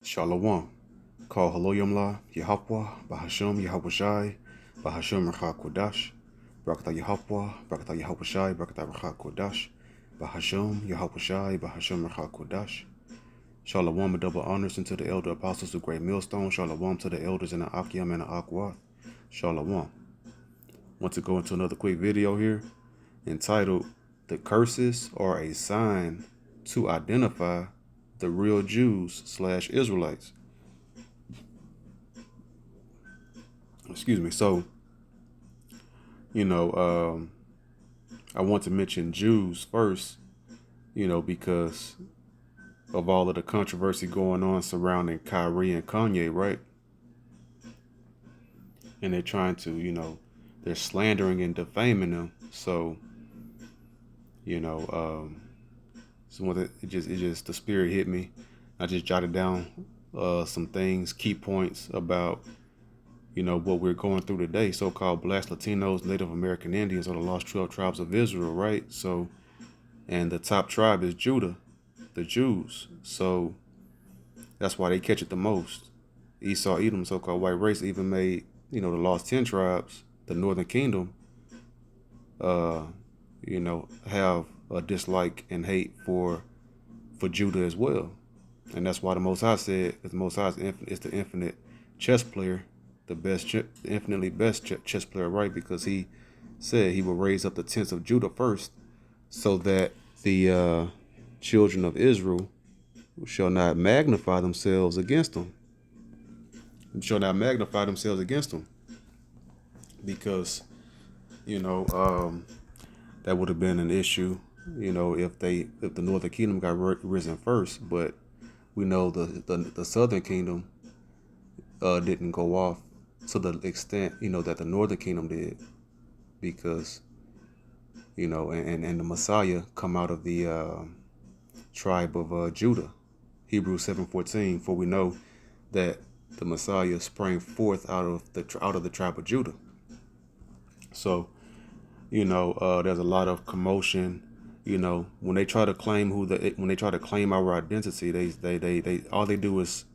Shalom. Call Haloyamla, Yahapwa, Bahasham, Yahapushai, Bahasham Racha Kodash, Brakata Yahapwa, Brakata Yahapushai, Brakata Racha Kodash, Bahasham, Yahapushai, Bahasham Racha Kodash. Shalom and double honors unto the elder apostles of Great Millstone. Shalom to the elders in the Akim and the Akwa. Shalom. Want to go into another quick video here entitled The Curses Are a Sign to Identify the Real Jews/Israelites. Excuse me. So, I want to mention Jews first, because of all of the controversy going on surrounding Kyrie and Kanye, right? And they're trying to, they're slandering and defaming them. So, the spirit hit me. I just jotted down some things, key points about what we're going through today, so-called Blacks, Latinos, Native American Indians, or the lost 12 tribes of Israel, right? So, and the top tribe is Judah, the Jews. So that's why they catch it the most. Esau, Edom, so-called white race, even made, the lost 10 tribes, the northern kingdom, have a dislike and hate for Judah as well. And that's why the Most High said, the Most High is the infinite chess player, the infinitely best chess player, right? Because he said he will raise up the tents of Judah first, so that the children of Israel shall not magnify themselves against them. Shall not magnify themselves against them, because that would have been an issue, if the northern kingdom got risen first. But we know the southern kingdom didn't go off to the extent that the northern kingdom did, because and the Messiah come out of the tribe of Judah. Hebrews 7:14, for we know that the Messiah sprang forth out of the tribe of Judah. So there's a lot of commotion. When they try to claim our identity, they all they do is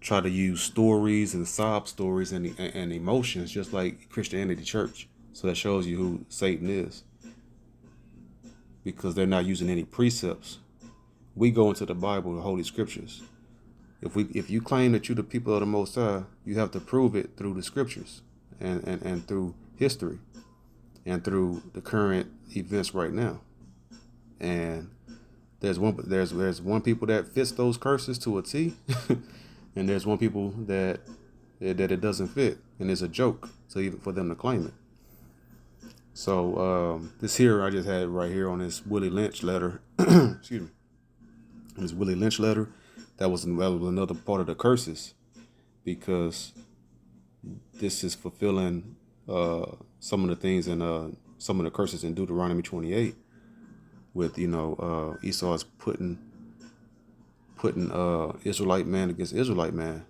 try to use stories and sob stories and emotions, just like Christianity church. So that shows you who Satan is, because they're not using any precepts. We go into the Bible, the Holy Scriptures. If you claim that you're the people of the Most High, you have to prove it through the Scriptures and through history and through the current events right now. And there's one people that fits those curses to a T, and there's one people that it doesn't fit, and it's a joke. So even for them to claim it. So this here I just had right here on this Willie Lynch letter. Excuse me. This Willie Lynch letter, that was another part of the curses, because this is fulfilling some of the things in some of the curses in Deuteronomy 28, with Esau's putting Israelite man against Israelite man.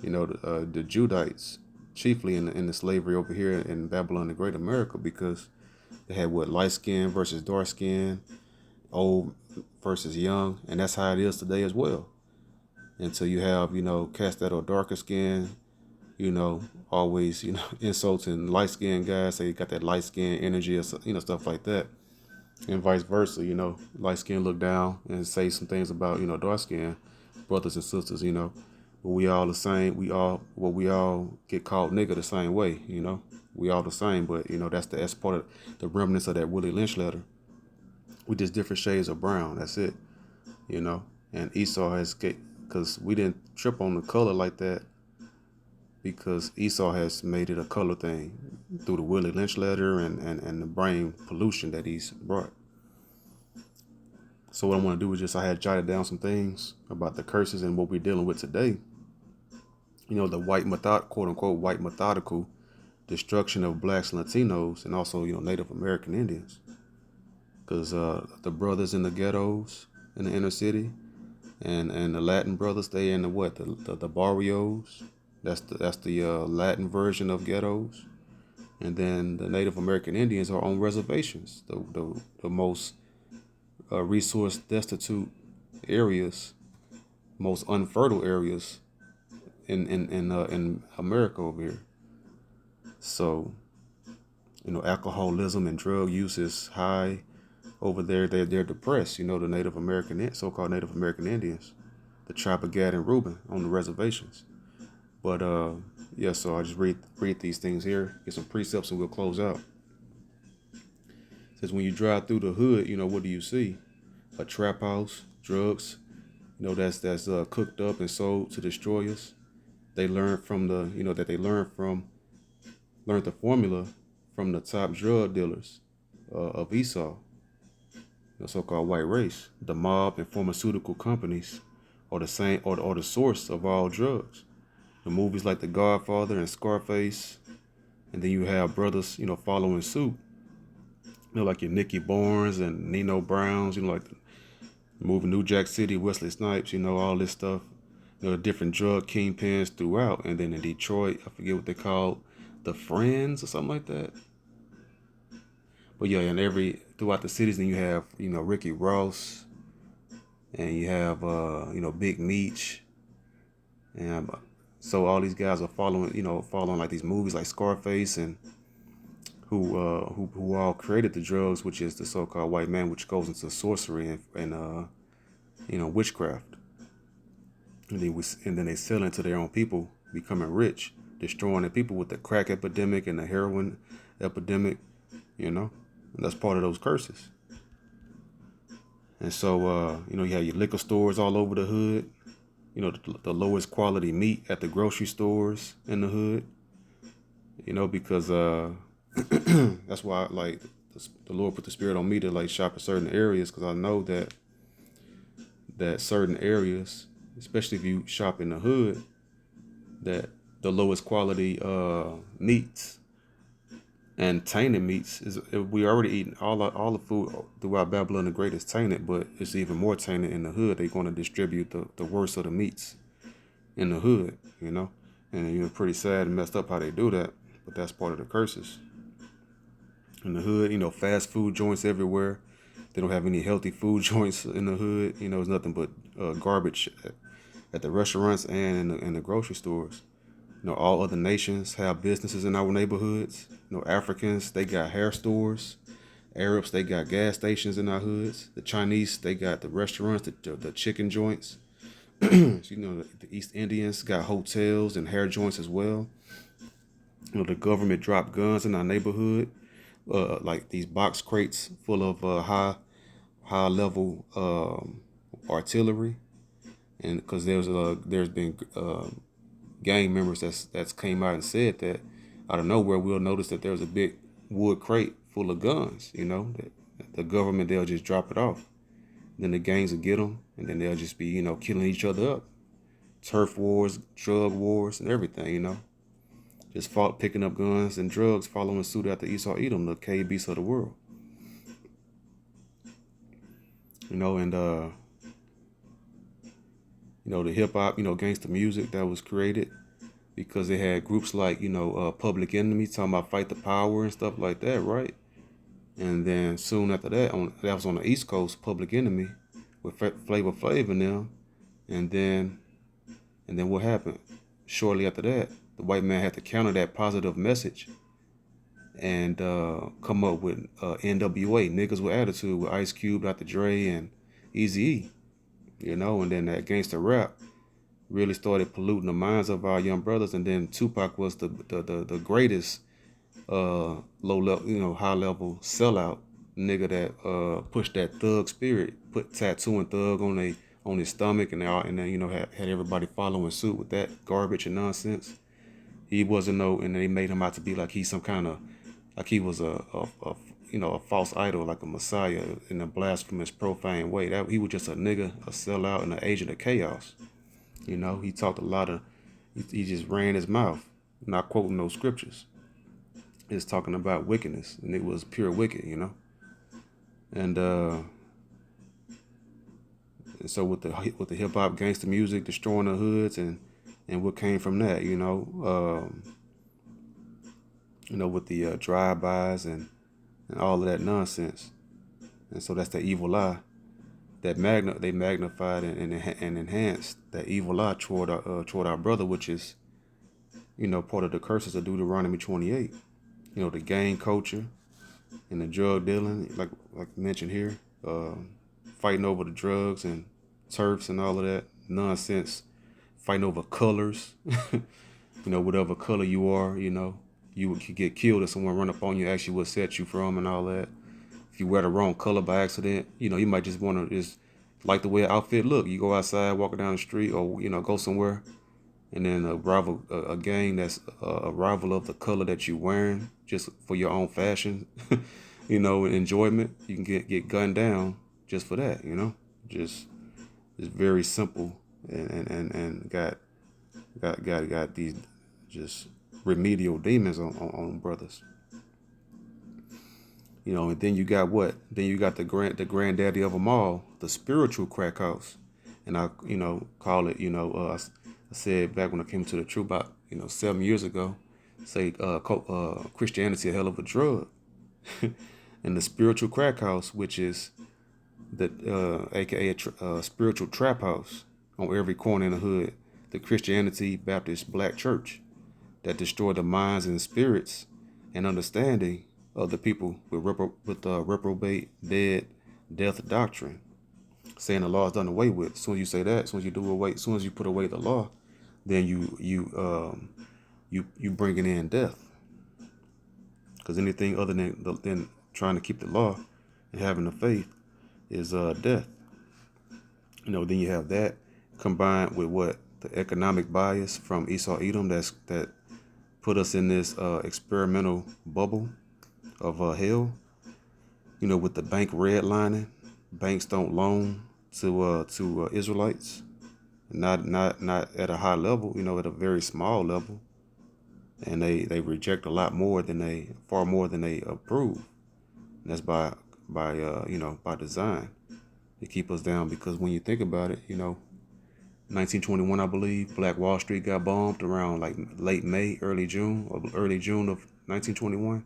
The Judites, chiefly in the slavery over here in Babylon the Great America, because they had light skin versus dark skin, old versus young, and that's how it is today as well. Until you have cast that or darker skin, always insulting light skinned guys, say you got that light skin energy, or stuff like that, and vice versa. Light skin look down and say some things about dark skin brothers and sisters. But we all the same. We all get called nigga the same way. We all the same. But that's part of the remnants of that Willie Lynch letter. We just different shades of brown. That's it. And Esau has, because we didn't trip on the color like that, because Esau has made it a color thing through the Willie Lynch letter and the brain pollution that he's brought. So what I want to do is I had jotted down some things about the curses and what we're dealing with today. The quote unquote white methodical destruction of blacks and Latinos, and also Native American Indians, because the brothers in the ghettos in the inner city, and the Latin brothers, they in the barrios. That's the Latin version of ghettos. And then the Native American Indians are on reservations, the most resource destitute areas, most unfertile areas in America over here. So alcoholism and drug use is high over there. They're depressed. The Native American, so-called Native American Indians, the tribe of Gad and Reuben on the reservations. But yeah, so I just read these things here, get some precepts, and we'll close out. It says when you drive through the hood, what do you see? A trap house, drugs. That's cooked up and sold to destroyers. They learned from the that they learned the formula from the top drug dealers of Esau, the so-called white race. The mob and pharmaceutical companies are the same, or the source of all drugs. The movies like The Godfather and Scarface, and then you have brothers, following suit. Like your Nicky Barnes and Nino Browns, like the movie New Jack City, Wesley Snipes, all this stuff. The different drug kingpins throughout. And then in Detroit, I forget what they called, the Friends or something like that. But yeah, and throughout the cities, then you have, Ricky Ross, and you have, Big Meech. And so all these guys are following like these movies like Scarface, and who all created the drugs, which is the so-called white man, which goes into sorcery and witchcraft. And then they sell into their own people, becoming rich, destroying the people with the crack epidemic and the heroin epidemic, and that's part of those curses. And so, you have your liquor stores all over the hood, the lowest quality meat at the grocery stores in the hood, because that's why like the Lord put the spirit on me to like shop in certain areas, because I know that certain areas, especially if you shop in the hood, that the lowest quality meats and tainted meats is, we already eating all the food throughout Babylon the Great is tainted, but it's even more tainted in the hood. They're going to distribute the worst of the meats in the hood, and pretty sad and messed up how they do that, but that's part of the curses in the hood. Fast food joints everywhere. They don't have any healthy food joints in the hood. It's nothing but garbage at the restaurants and in the grocery stores. All other nations have businesses in our neighborhoods. Africans, they got hair stores. Arabs, they got gas stations in our hoods. The Chinese, they got the restaurants, the chicken joints. The East Indians got hotels and hair joints as well. The government dropped guns in our neighborhood, like these box crates full of high level artillery, and because there's been gang members that's came out and said that out of nowhere we'll notice that there's a big wood crate full of guns. That the government, they'll just drop it off. Then the gangs will get them, and then they'll just be killing each other up. Turf wars, drug wars, and everything. Just picking up guns and drugs, following suit after Esau Edom, the cave beasts of the world. And the hip hop, gangster music that was created because they had groups like, Public Enemy talking about fight the power and stuff like that, right? And then soon after that, that was on the East Coast, Public Enemy with Flavor Flav in them. And then what happened? Shortly after that, the white man had to counter that positive message and come up with NWA, Niggas with Attitude, with Ice Cube, Dr. Dre, and Eazy-E. And then that gangster rap really started polluting the minds of our young brothers. And then Tupac was the greatest low level, high level sellout nigga that pushed that thug spirit, put tattooing thug on his stomach, and then had everybody following suit with that garbage and nonsense. He wasn't and they made him out to be like he's some kind of, like he was a false idol, like a messiah in a blasphemous, profane way. That he was just a nigga, a sellout, and an agent of chaos. He talked a lot of, he just ran his mouth, not quoting no scriptures. It's talking about wickedness, and it was pure wicked, And so with the hip hop gangster music destroying the hoods, and what came from that, with the drive-bys and all of that nonsense. And so that's the evil eye. they magnified and enhanced that evil eye toward our brother, which is, part of the curses of Deuteronomy 28. The gang culture and the drug dealing, like mentioned here, uh, fighting over the drugs and turfs and all of that nonsense, fighting over colors. Whatever color you are, you could get killed if someone run up on you, ask you what set you from and all that. If you wear the wrong color by accident, you might just want to just like the way an outfit look. You go outside, walking down the street, or go somewhere, and then a gang that's a rival of the color that you wearing, just for your own fashion, and enjoyment. You can get gunned down just for that. Just it's very simple, and got these just remedial demons on brothers. And then you got what? Then you got the granddaddy of them all, the spiritual crack house, and I call it I said back when I came to the truth about 7 years ago, say Christianity a hell of a drug, and the spiritual crack house, which is the aka spiritual trap house on every corner in the hood, the Christianity Baptist Black Church that destroy the minds and spirits and understanding of the people with reprobate death doctrine, saying the law is done away with. As soon as you say that, as soon as you put away the law, then you bringing in death. Because anything other than trying to keep the law and having the faith is death. Then you have that combined with what the economic bias from Esau Edom that put us in this experimental bubble of hell. With the bank redlining, banks don't loan to Israelites, not at a high level, at a very small level, and they reject far more than they approve. And that's by design to keep us down, because when you think about it, 1921, I believe, Black Wall Street got bombed around like late May, early June of 1921,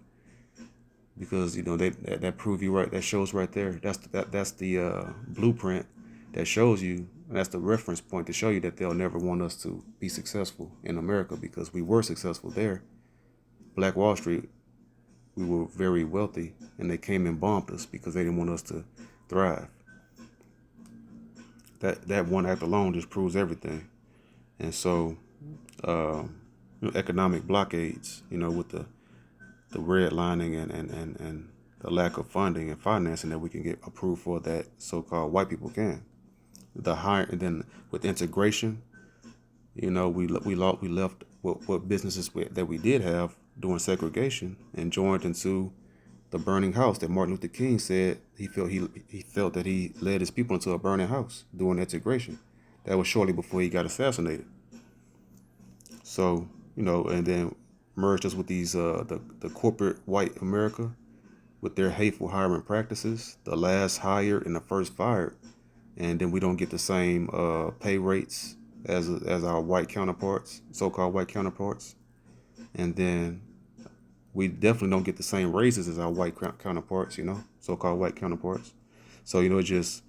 because that prove you right. That shows right there. That's the blueprint that shows you. That's the reference point to show you that they'll never want us to be successful in America, because we were successful there. Black Wall Street, we were very wealthy, and they came and bombed us because they didn't want us to thrive. That one act alone just proves everything. And so, economic blockades, with the redlining and the lack of funding and financing that we can get approved for, that so-called white people can. And then with integration, we left what businesses that we did have during segregation and joined into the burning house that Martin Luther King said he felt that he led his people into a burning house during integration. That was shortly before he got assassinated. So, and then merged us with these the corporate white America with their hateful hiring practices, the last hired and the first fired, and then we don't get the same pay rates as our white counterparts, so-called white counterparts, and then we definitely don't get the same raises as our white counterparts, so-called white counterparts. So, it's just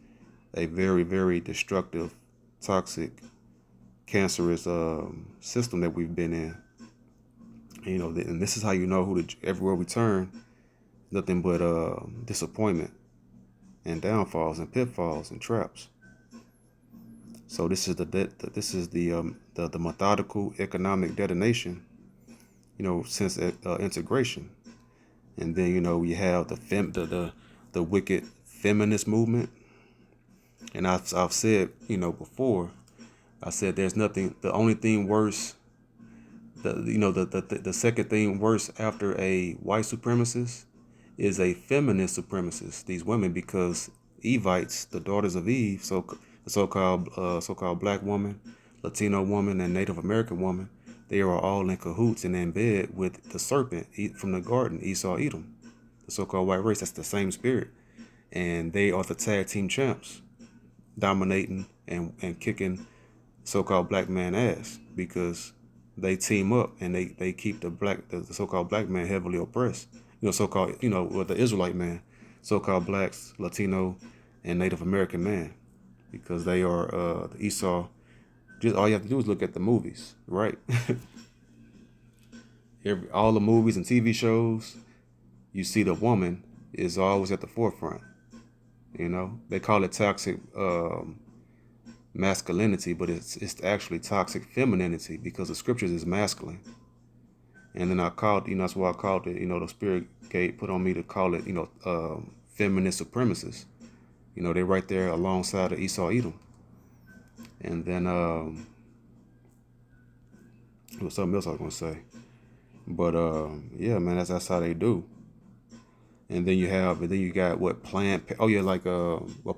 a very, very destructive, toxic, cancerous system that we've been in. And this is how everywhere we turn, nothing but disappointment and downfalls and pitfalls and traps. So this is the methodical economic detonation, since integration. And then we have the wicked feminist movement. And I've said before, I said there's nothing. The only thing worse, the second thing worse after a white supremacist is a feminist supremacist. These women, because Evites, the daughters of Eve, so-called black woman, Latino woman, and Native American woman, they are all in cahoots and in bed with the serpent from the garden, Esau Edom, the so-called white race. That's the same spirit, and they are the tag team champs, dominating and kicking so-called black man ass, because they team up and they keep the so-called black man heavily oppressed. So-called, the Israelite man, so-called blacks, Latino, and Native American man. because they are the Esau. Just all you have to do is look at the movies, right? All the movies and TV shows, you see the woman is always at the forefront. They call it toxic masculinity, but it's actually toxic femininity because the scriptures is masculine. And then I called, that's why I called it, the Spirit gate put on me to call it, feminist supremacists. They're right there alongside of Esau Edom. And then there was something else I was gonna say, but yeah, man, that's how they do. And then you got what oh yeah, like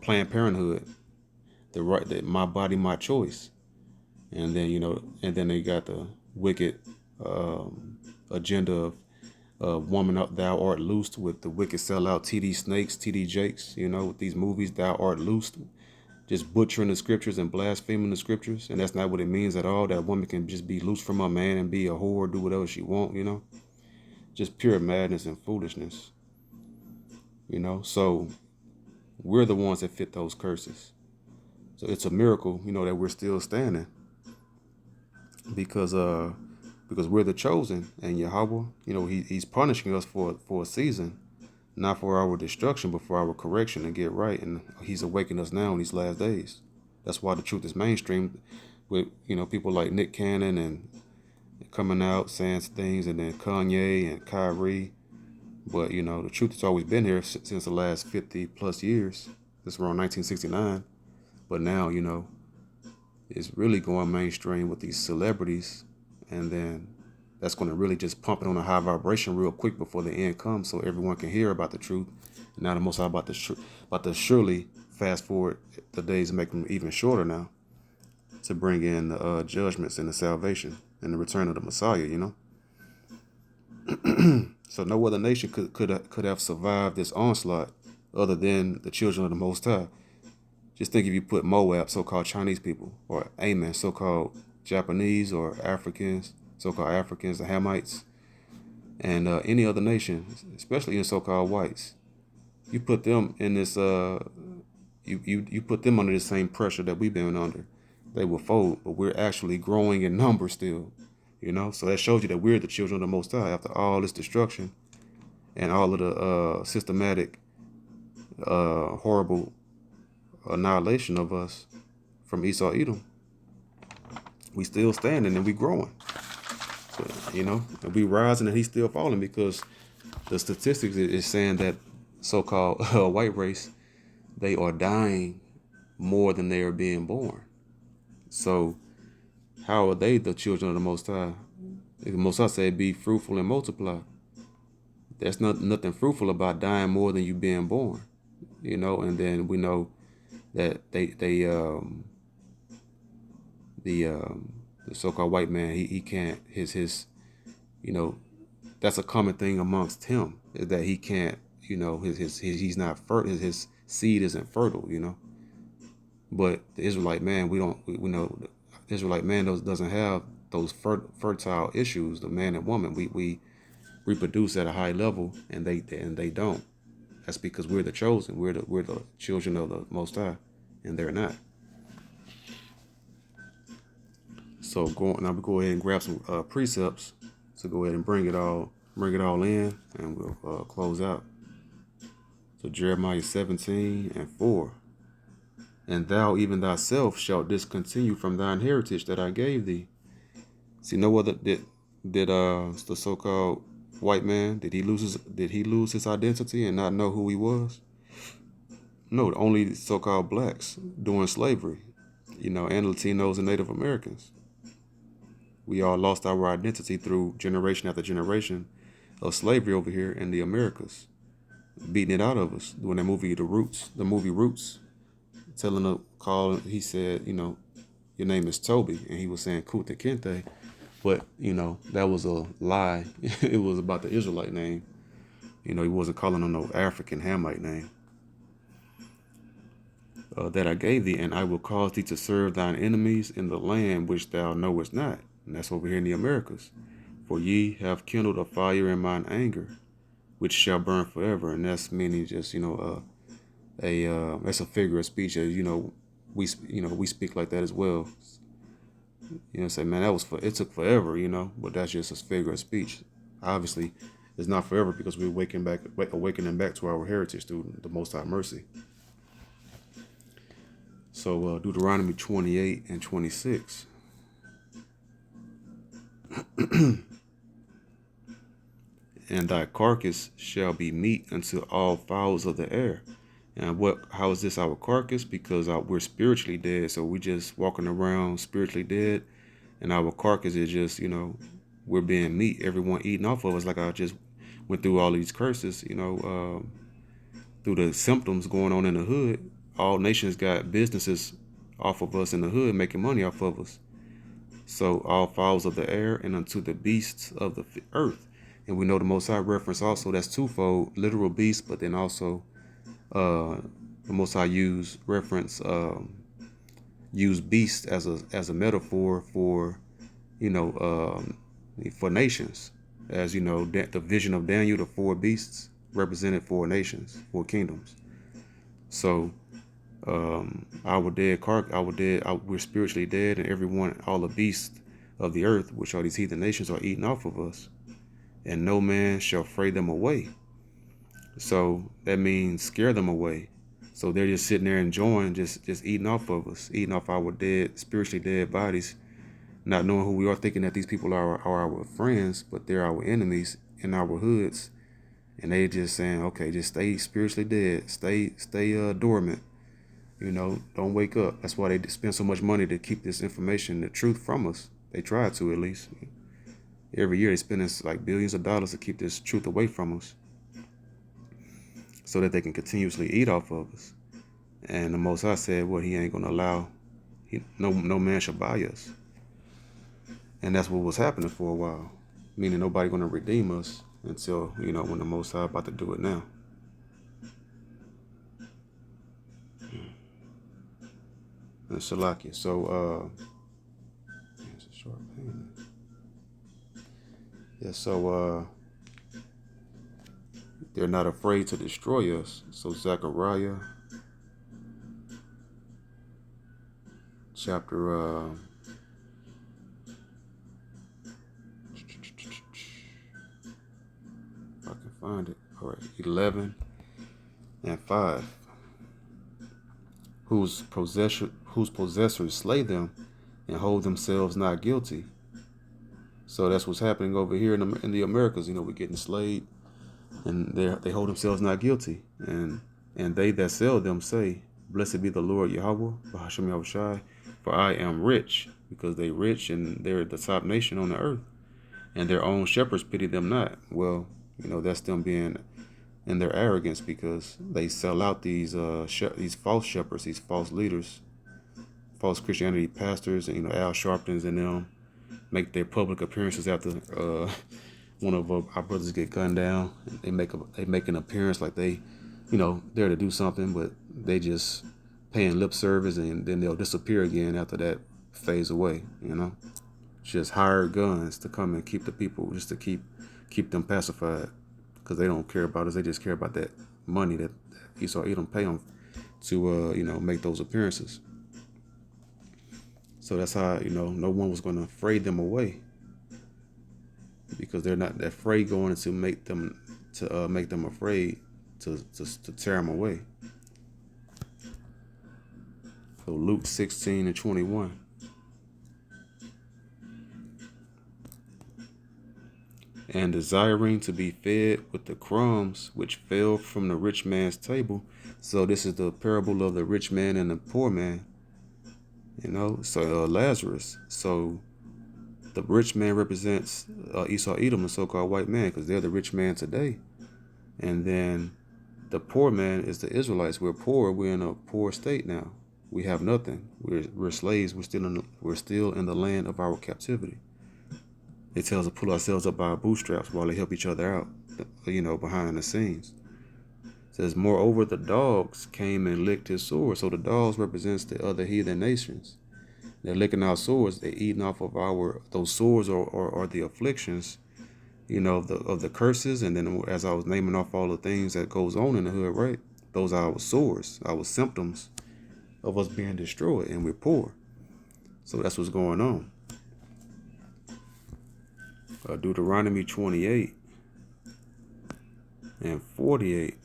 Planned Parenthood, the my body, my choice. And then and then they got the wicked agenda of woman up thou art loosed with the wicked sellout TD Snakes, TD Jakes, with these movies, thou art loosed, just butchering the scriptures and blaspheming the scriptures. And that's not what it means at all. That woman can just be loose from a man and be a whore, do whatever she want, just pure madness and foolishness, so we're the ones that fit those curses. So it's a miracle, that we're still standing because we're the chosen, and Yahweh, he's punishing us for a season, not for our destruction, but for our correction and get right. And he's awakening us now in these last days. That's why the truth is mainstream with, people like Nick Cannon and coming out saying things, and then Kanye and Kyrie. But, the truth has always been here since the last 50 plus years. This is around 1969. But now, it's really going mainstream with these celebrities. And then that's going to really just pump it on a high vibration real quick before the end comes, so everyone can hear about the truth. And now the Most High about to surely fast forward the days and make them even shorter now, to bring in the judgments and the salvation and the return of the Messiah. So no other nation could have survived this onslaught other than the children of the Most High. Just think if you put Moab, so-called Chinese people, or Amen, so-called Japanese or Africans, so-called Africans, the Hamites, and any other nation, especially in so-called whites, you put them in this, you put them under the same pressure that we've been under, they will fold. But we're actually growing in numbers still, So that shows you that we're the children of the Most High after all this destruction and all of the systematic, horrible annihilation of us from Esau Edom. We still standing and we growing. So, and we rising and he's still falling, because the statistics is saying that so-called white race, they are dying more than they are being born. So how are they the children of the Most High? The Most High said, "Be fruitful and multiply." There's nothing fruitful about dying more than you being born, And then we know that the so-called white man, he can't his that's a common thing amongst him, is that he can't, his he's not fertile, his seed isn't fertile, But the Israelite man, we know the Israelite man doesn't have those fertile issues. The man and woman, we reproduce at a high level, and they don't. That's because we're the chosen. We're the children of the Most High, and they're not. So now we go ahead and grab some precepts to go ahead and bring it all in, and we'll close out. So Jeremiah 17:4. And thou even thyself shalt discontinue from thine heritage that I gave thee. See, no other did the so-called white man, did he lose his identity and not know who he was? No, only so-called blacks during slavery, and Latinos and Native Americans. We all lost our identity through generation after generation of slavery over here in the Americas, beating it out of us. Doing that movie, the movie Roots, he said, your name is Toby, and he was saying Kunta Kinte, but that was a lie. It was about the Israelite name. He wasn't calling him no African Hamite name. That I gave thee, and I will cause thee to serve thine enemies in the land which thou knowest not. And that's over here in the Americas. For ye have kindled a fire in mine anger, which shall burn forever. And that's meaning just, that's a figure of speech, as we speak like that as well. Say, man, it took forever, but that's just a figure of speech. Obviously, it's not forever because we're awakening back to our heritage through the Most High mercy. So Deuteronomy 28 and 26. And thy carcass shall be meat unto all fowls of the air. And how is this our carcass? Because we're spiritually dead, so we just walking around spiritually dead, and our carcass is just, we're being meat. Everyone eating off of us. Like I just went through all these curses, through the symptoms going on in the hood. All nations got businesses off of us in the hood, making money off of us. So all fowls of the air and unto the beasts of the earth. And we know the Most High reference also, that's twofold, literal beasts, but then also the Most High use beast as a metaphor for for nations, as the vision of Daniel, the four beasts represented four nations, four kingdoms. So we're spiritually dead, and all the beasts of the earth, which are these heathen nations, are eating off of us, and no man shall fray them away. So that means scare them away. So they're just sitting there enjoying, just eating off of us, eating off our spiritually dead bodies, not knowing who we are, thinking that these people are our friends, but they're our enemies in our hoods. And they just saying, okay, just stay spiritually dead, stay dormant, don't wake up. That's why they spend so much money to keep this information, the truth, from us. They try to, at least. Every year they spend like billions of dollars to keep this truth away from us, so that they can continuously eat off of us. And the Most High said, well, he ain't going to allow, no man shall buy us. And that's what was happening for a while, meaning nobody going to redeem us until, when the Most High about to do it now. And Shalakia. So, it's a short pain. Yeah, so, they're not afraid to destroy us. So Zechariah chapter if I can find it. All right, 11 and 5. Whose possessors slay them and hold themselves not guilty. So that's what's happening over here in the Americas. We're getting slayed, and they hold themselves not guilty. And they that sell them say, blessed be the Lord Yahweh, Bahashem Yahushai, for I am rich, because they rich and they're the top nation on the earth. And their own shepherds pity them not. Well, that's them being in their arrogance, because they sell out these false shepherds, these false leaders, false Christianity pastors, and Al Sharptons and them make their public appearances after one of our brothers get gunned down. They make an appearance like they, there to do something, but they just paying lip service, and then they'll disappear again after that fades away. Just hired guns to come and keep the people, just to keep them pacified, because they don't care about us. They just care about that money that Esau Edom pay them to make those appearances. So that's how no one was going to fray them away, because they're not that fray going to make them afraid to tear them away. So Luke 16 and 21. And desiring to be fed with the crumbs which fell from the rich man's table. So this is the parable of the rich man and the poor man. So Lazarus. So the rich man represents Esau Edom, the so-called white man, because they're the rich man today. And then the poor man is the Israelites. We're poor. We're in a poor state now. We have nothing. We're slaves. We're still in the land of our captivity. It tells us to pull ourselves up by our bootstraps while they help each other out, behind the scenes. It says, moreover, the dogs came and licked his sword. So the dogs represents the other heathen nations. They're licking our swords. They're eating off of those swords or the afflictions, of the curses. And then as I was naming off all the things that goes on in the hood, right? Those are our swords, our symptoms of us being destroyed, and we're poor. So that's what's going on. Deuteronomy 28 and 48.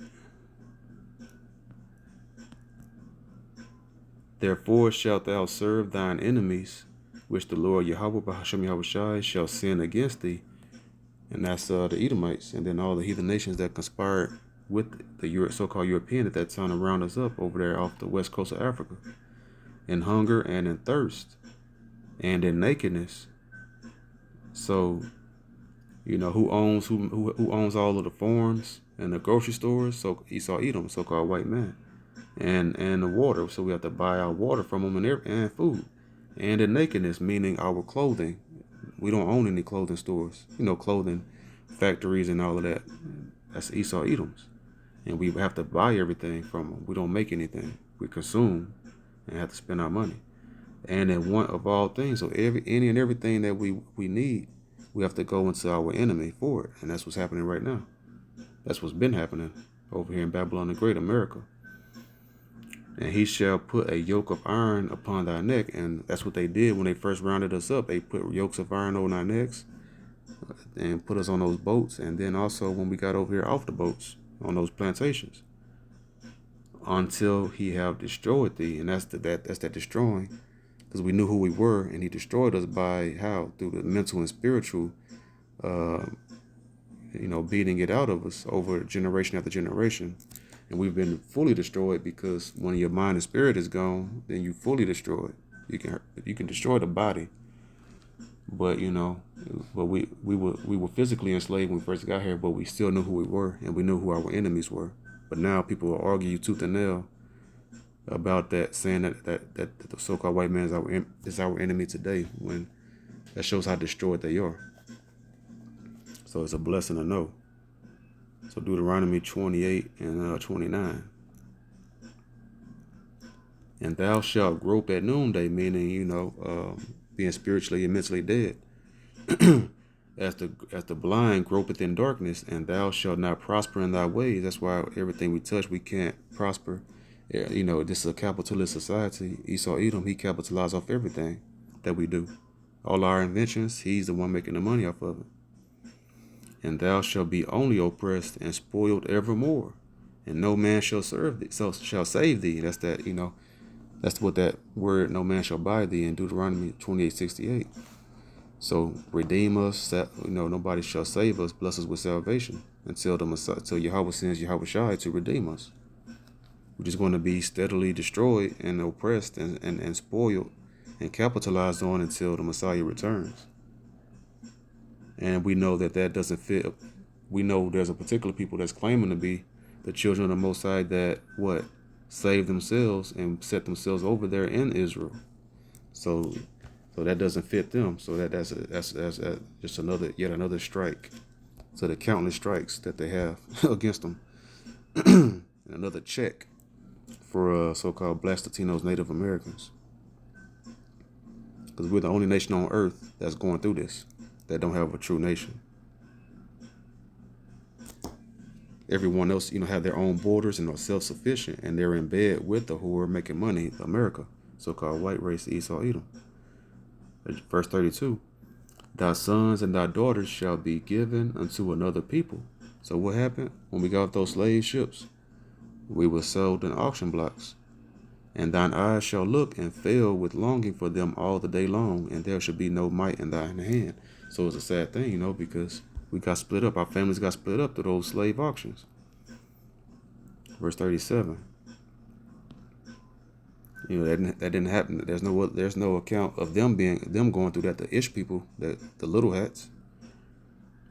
Therefore shalt thou serve thine enemies, which the Lord Yahweh Bahashem Yahushai shall send against thee. And that's the Edomites, and then all the heathen nations that conspired with the so-called European at that time to round us up over there off the west coast of Africa, in hunger and in thirst and in nakedness. So, who owns all of the farms and the grocery stores? So Esau Edom, so-called white man, and the water. So we have to buy our water from them and food, and the nakedness, meaning our clothing. We don't own any clothing stores, clothing factories and all of that. That's Esau Edom's, and we have to buy everything from them. We don't make anything. We consume and have to spend our money. And in want of all things, so any and everything that we need, we have to go into our enemy for it, and that's what's happening right now. That's what's been happening over here in Babylon the Great, America. And he shall put a yoke of iron upon thy neck, and that's what they did when they first rounded us up. They put yokes of iron on our necks and put us on those boats, and then also when we got over here off the boats on those plantations, until he have destroyed thee, and that's that destroying. Because we knew who we were, and he destroyed us by how? Through the mental and spiritual, beating it out of us over generation after generation. And we've been fully destroyed because when your mind and spirit is gone, then you fully destroyed. You can destroy the body, but we were physically enslaved when we first got here, but we still knew who we were, and we knew who our enemies were. But now people will argue you tooth and nail about that, saying that the so-called white man is our enemy today, when that shows how destroyed they are. So it's a blessing to know. So Deuteronomy 28 and 29. And thou shalt grope at noonday, meaning being spiritually and mentally dead, as the blind gropeth in darkness, and thou shalt not prosper in thy ways. That's why everything we touch, we can't prosper. This is a capitalist society. Esau Edom, he capitalized off everything that we do. All our inventions, he's the one making the money off of it. And thou shalt be only oppressed and spoiled evermore, and no man shall serve thee, so shall save thee. That's that's what that word, no man shall buy thee, in Deuteronomy 28:68. So redeem us, nobody shall save us, bless us with salvation until Yahweh sends Yahweh Shai to redeem us. We're just going to be steadily destroyed and oppressed and spoiled and capitalized on until the Messiah returns. And we know that doesn't fit. We know there's a particular people that's claiming to be the children of the Most High that saved themselves and set themselves over there in Israel. So that doesn't fit them. So that's just yet another strike to the countless strikes that they have against them. Another check for so-called Black Latinos, Native Americans, because we're the only nation on earth that's going through this, that don't have a true nation. Everyone else, have their own borders and are self-sufficient, and they're in bed with the who are making money, America, so-called white race, Esau Edom. Verse 32, thy sons and thy daughters shall be given unto another people. So what happened when we got those slave ships? We were sold in auction blocks. And thine eyes shall look and fail with longing for them all the day long, and there shall be no might in thine hand. So it's a sad thing, because we got split up. Our families got split up through those slave auctions. Verse 37. That didn't happen. There's no account of them going through that. The Ish people, the little hats.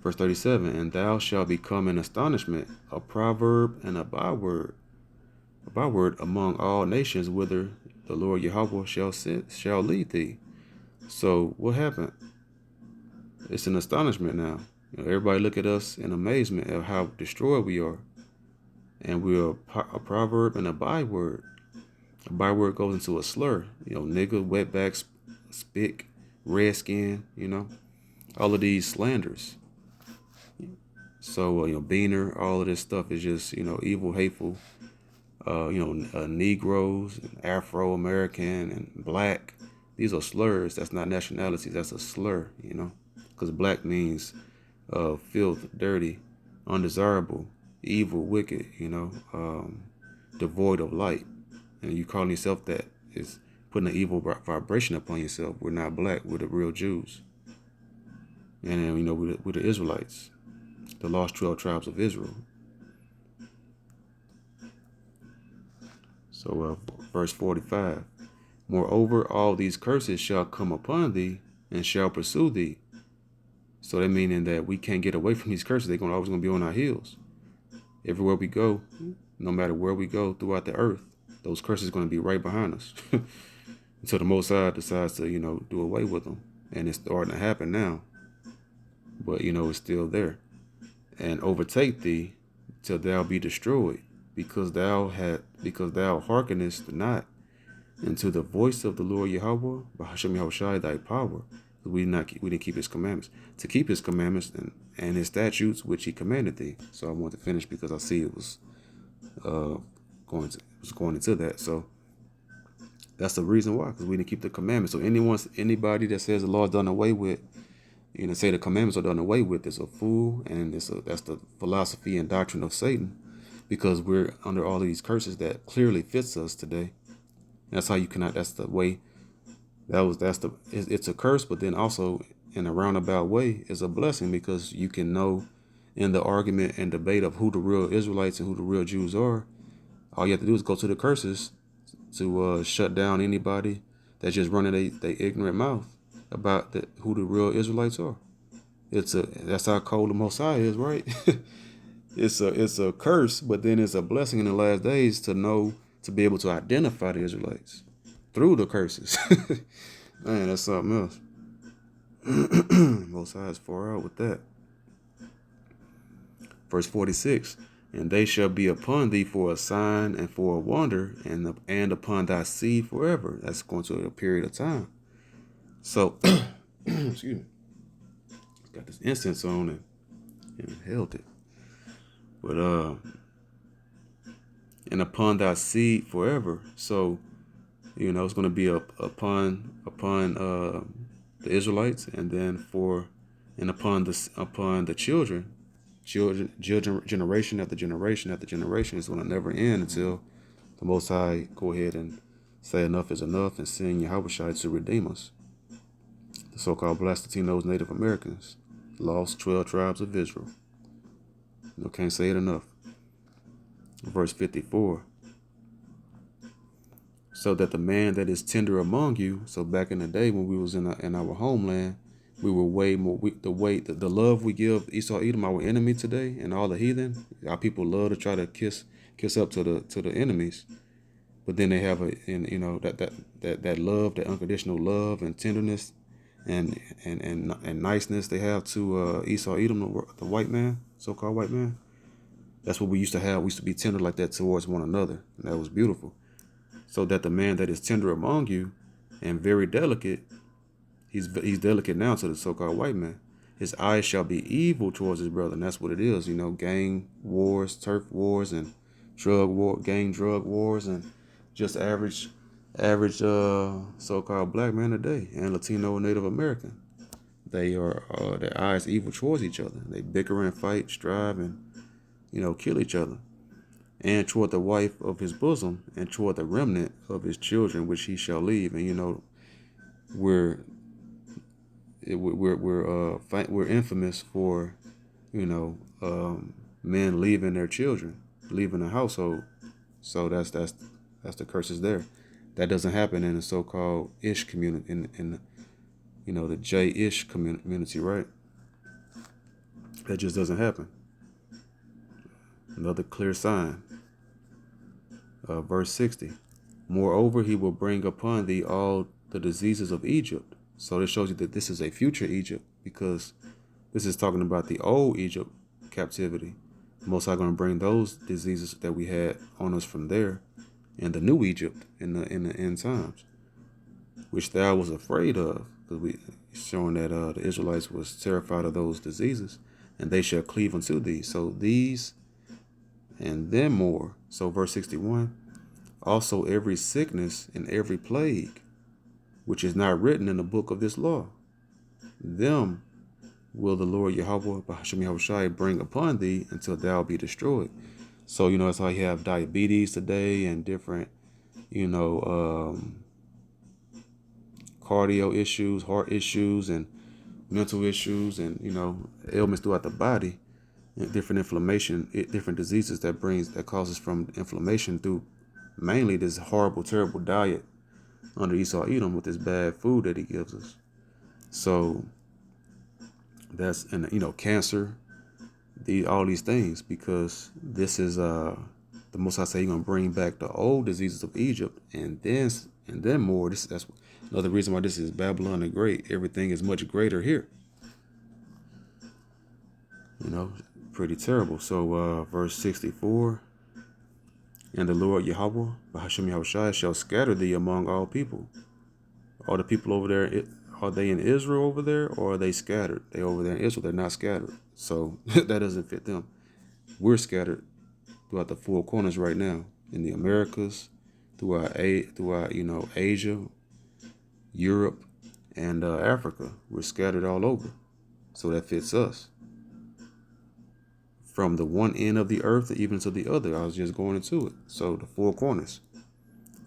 Verse 37. And thou shalt become an astonishment, a proverb and a byword among all nations, whither the Lord Yahweh shall lead thee. So what happened? It's an astonishment now. Everybody look at us in amazement of how destroyed we are. And we're a proverb and a byword. A byword goes into a slur. Nigga, wetback, spick, redskin, all of these slanders. So, Beaner, all of this stuff is just, evil, hateful, Negroes, Afro American, and black. These are slurs. That's not nationality. That's a slur, because black means filth, dirty, undesirable, evil, wicked, devoid of light. And you calling yourself that is putting an evil vibration upon yourself. We're not black. We're the real Jews. And then, we're the Israelites, the lost 12 tribes of Israel. So verse 45, moreover, all these curses shall come upon thee and shall pursue thee. So that meaning that we can't get away from these curses. They're always going to be on our heels. Everywhere we go, no matter where we go throughout the earth, those curses are going to be right behind us. Until the Most High decides to, do away with them. And it's starting to happen now. But, it's still there. And overtake thee till thou be destroyed, because thou hearkenest not unto the voice of the Lord Yahweh, Bahashem Yahushai, thy power. We didn't keep his commandments. To keep his commandments and his statutes which he commanded thee. So I want to finish because I see it was going into that. So that's the reason why, because we didn't keep the commandments. So anybody that says the law is done away with, say the commandments are done away with, is a fool, and that's the philosophy and doctrine of Satan, because we're under all of these curses that clearly fits us today. That's how you cannot. That's the way. It's a curse, but then also in a roundabout way is a blessing, because you can know in the argument and debate of who the real Israelites and who the real Jews are. All you have to do is go to the curses to shut down anybody that's just running their ignorant mouth about who the real Israelites are. That's how cold the Most High is, right? It's a curse, but then it's a blessing in the last days to be able to identify the Israelites through the curses. Man, that's something else. Most High is far out with that. Verse 46, and they shall be upon thee for a sign and for a wonder, and upon thy seed forever. That's going to a period of time. So, excuse me, got this incense on and held it. But and upon thy seed forever. So, it's going to be upon the Israelites, and then upon the children, generation after generation after generation. Is going to never end until the Most High go ahead and say enough is enough and send Yahushua to redeem us. The so-called Black Latinos, Native Americans, lost 12 tribes of Israel. Can't say it enough. Verse 54. So that the man that is tender among you. So back in the day when we was in our homeland, we were way more. The love we give Esau, Edom, our enemy today, and all the heathen. Our people love to try to kiss up to the enemies, but then they have that love, that unconditional love and tenderness, and niceness they have to Esau, Edom, the white man, so-called white man. That's what we used to have. We used to be tender like that towards one another, and that was beautiful. So that the man that is tender among you and very delicate, he's delicate now to the so-called white man. His eyes shall be evil towards his brother, and that's what it is. Gang wars, turf wars, and gang drug wars, and just average so-called black man today, and Latino and Native American. They are their eyes evil towards each other. They bicker and fight, strive, and kill each other. And toward the wife of his bosom, and toward the remnant of his children, which he shall leave. And we're infamous for men leaving their children, leaving the household. So that's the curses there. That doesn't happen in the so-called Ish community, in the J-ish community, right? That just doesn't happen. Another clear sign. Verse 60. Moreover, he will bring upon thee all the diseases of Egypt. So this shows you that this is a future Egypt, because this is talking about the old Egypt captivity. Most High going to bring those diseases that we had on us from there, and the new Egypt in the end times, which thou was afraid of, because we showing that the Israelites was terrified of those diseases, and they shall cleave unto thee. So these and then more. So verse 61, also every sickness and every plague, which is not written in the book of this law. Them will the Lord Yahweh Bahasham Yahushai bring upon thee until thou be destroyed. So, that's how you have diabetes today and different, cardio issues, heart issues, and mental issues, and, ailments throughout the body, and different inflammation, different diseases that causes from inflammation through mainly this horrible, terrible diet under Esau Edom with this bad food that he gives us. So that's, and cancer, all these things, because this is the Most High say He's gonna bring back the old diseases of Egypt, and then more. That's another reason why this is Babylon the Great. Everything is much greater here. Pretty terrible. So verse 64, and the Lord Yahweh Bahasham Yahushai shall scatter thee among all people. Are the people over there, are they in Israel over there, or are they scattered? They over there in Israel, they're not scattered. So that doesn't fit them. We're scattered throughout the four corners right now, in the Americas, throughout Asia, Europe, and Africa. We're scattered all over. So that fits us. From the one end of the earth even to the other. I was just going into it. So the four corners.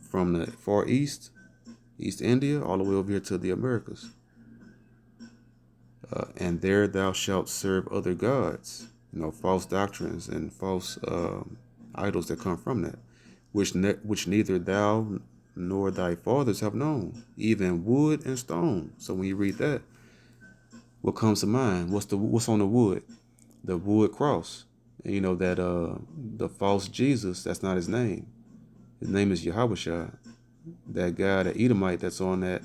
From the far east, East India, all the way over here to the Americas. And there thou shalt serve other gods, false doctrines and false idols that come from that, which neither thou nor thy fathers have known, even wood and stone. So when you read that, what comes to mind? What's on the wood? The wood cross. And that the false Jesus, that's not his name. His name is Yahweh. That guy, the Edomite that's on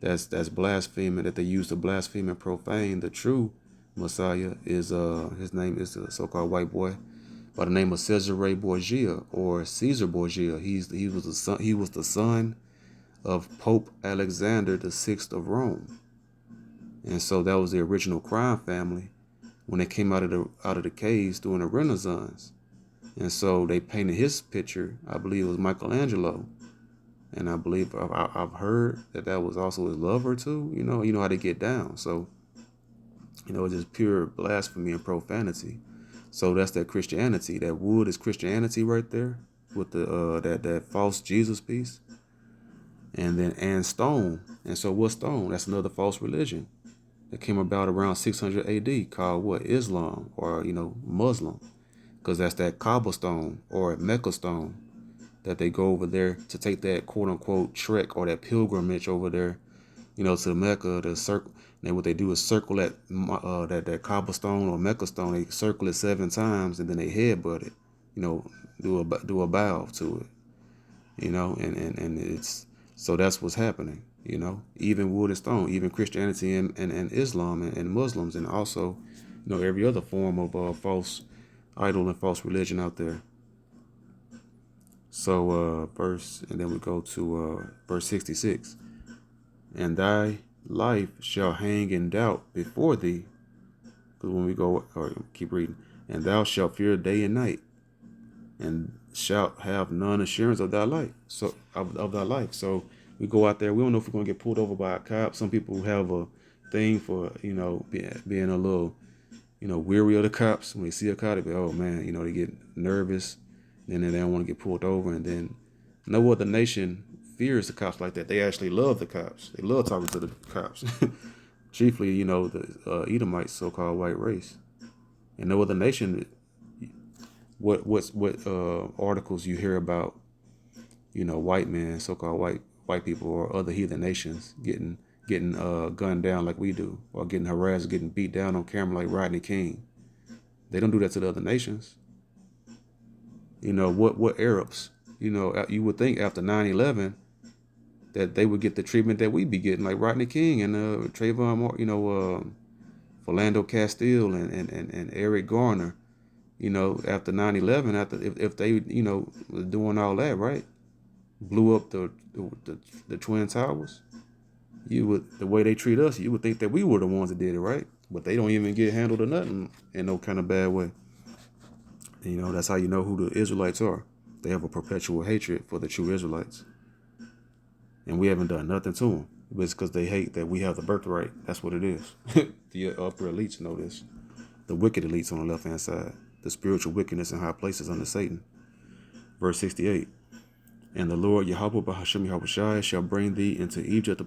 that's blaspheming, that they use to blaspheme and profane the true Messiah, is his name is the so-called white boy by the name of Cesare Borgia, or Caesar Borgia. He was the son of Pope Alexander VI of Rome. And so that was the original crime family when they came out of the caves during the Renaissance. And so they painted his picture, I believe it was Michelangelo. And I believe I've heard that was also his lover too. You know how they get down. So, it's just pure blasphemy and profanity. So that's that Christianity. That wood is Christianity right there with the that false Jesus piece. And stone. And so what's stone? That's another false religion that came about around 600 AD called what? Islam, or Muslim, because that's that cobblestone or Mecca stone that they go over there to take that quote unquote trek or that pilgrimage over there, to Mecca, to circle. And what they do is circle that cobblestone or Mecca stone. They circle it 7 times and then they headbutt it, do a bow to it, and it's, so that's what's happening, even wood and stone, even Christianity and Islam and Muslims, and also, every other form of false idol and false religion out there. So and then we go to verse 66. And thy life shall hang in doubt before thee. Because when we go, or keep reading, and thou shalt fear day and night, and shalt have none assurance of thy life. So of thy life. So we go out there, we don't know if we're gonna get pulled over by a cop. Some people have a thing for, being a little, weary of the cops. When they see a cop, they be, oh man, they get nervous. And then they don't want to get pulled over. And then no other nation fears the cops like that. They actually love the cops. They love talking to the cops. Chiefly, the Edomites, so-called white race. And no other nation, what articles you hear about, white men, so-called white people, or other heathen nations getting gunned down like we do, or getting harassed, getting beat down on camera like Rodney King. They don't do that to the other nations. What Arabs, you would think after 9/11 that they would get the treatment that we be getting, like Rodney King and Trayvon, Philando Castile and Eric Garner, after 9/11, if they, was doing all that, right? Blew up the Twin Towers. The way they treat us, you would think that we were the ones that did it, right? But they don't even get handled or nothing in no kind of bad way. That's how you know who the Israelites are. They have a perpetual hatred for the true Israelites. And we haven't done nothing to them. But it's because they hate that we have the birthright. That's what it is. The upper elites know this. The wicked elites on the left-hand side. The spiritual wickedness in high places under Satan. Verse 68. And the Lord Yahweh Bahashem Yahushai shall bring thee into Egypt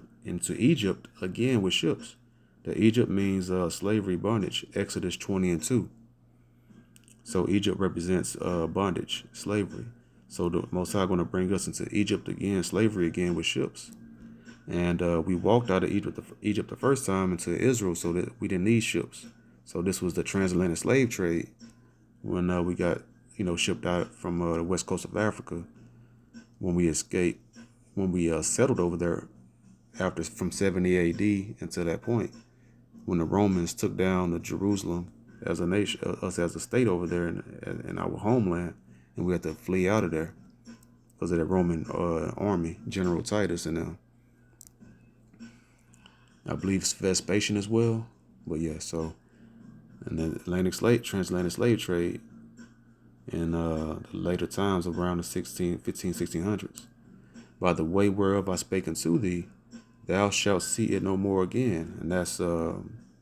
again with ships. The Egypt means slavery, bondage. Exodus 20:2. So Egypt represents bondage, slavery. So the Most High going to bring us into Egypt again, slavery again with ships. And we walked out of Egypt the first time into Israel, so that we didn't need ships. So this was the transatlantic slave trade when we got shipped out from the west coast of Africa. When we escaped, when we settled over there after from 70 A.D. until that point, when the Romans took down the Jerusalem as a nation, us as a state over there in our homeland, and we had to flee out of there because of that Roman army, General Titus, and I believe Vespasian as well. But yeah, so and the transatlantic slave trade in the later times around the 1600s. By the way whereof I spake unto thee, thou shalt see it no more again. And that's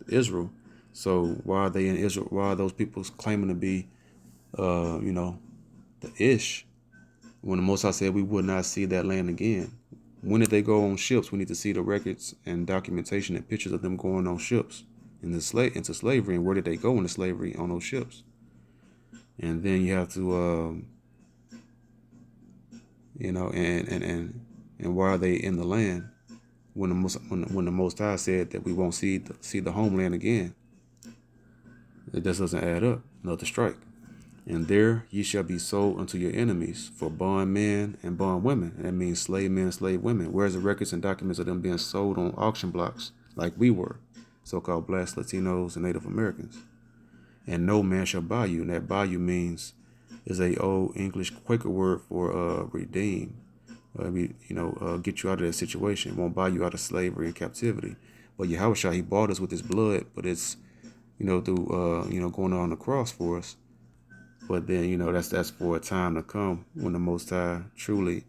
Israel. So why are they in Israel? Why are those people claiming to be, the Ish, when the Most High said we would not see that land again? When did they go on ships? We need to see the records and documentation and pictures of them going on ships into slavery. And where did they go into slavery on those ships? And then you have to, and why are they in the land when the Most High said that we won't see the homeland again? It just doesn't add up. Another strike. And there ye shall be sold unto your enemies for bondmen and bondwomen. That means slave men and slave women. Where's the records and documents of them being sold on auction blocks like we were, so-called blacks, Latinos, and Native Americans? And no man shall buy you. And that buy you means is a old English Quaker word for redeem. Get you out of that situation. It won't buy you out of slavery and captivity. But Yahushua, he bought us with his blood, but it's through going on the cross for us. But then that's for a time to come when the Most High truly,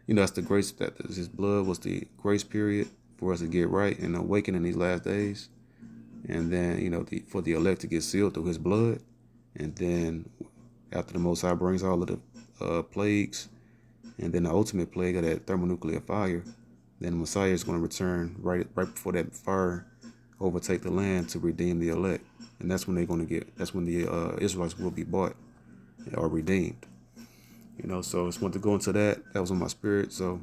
that's the grace, that his blood was the grace period for us to get right and awaken in these last days. And then for the elect to get sealed through his blood. And then after the Most High brings all of the plagues, and then the ultimate plague of that thermonuclear fire, then the Messiah is going to return right before that fire overtake the land to redeem the elect. And that's when that's when the Israelites will be bought or redeemed. So I just want to go into that. That was on my spirit. So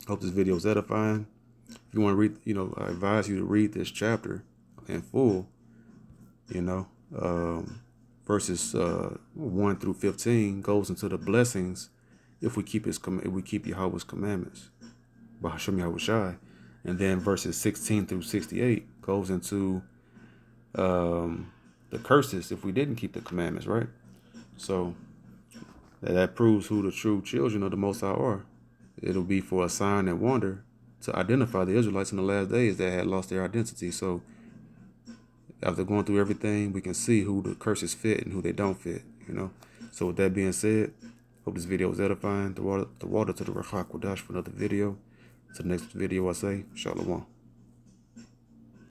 hope this video is edifying. If you want to read, I advise you to read this chapter in full. Verses 1 through 15 goes into the blessings if we keep Yahweh's commandments, Bahashem Yahushai. And then verses 16 through 68 goes into the curses if we didn't keep the commandments, right? So that proves who the true children of the Most High are. It'll be for a sign and wonder to identify the Israelites in the last days that had lost their identity. So after going through everything, we can see who the curses fit and who they don't fit, So with that being said, hope this video was edifying. The water to the Rachak Wadash for another video. To the next video I say, Shalom.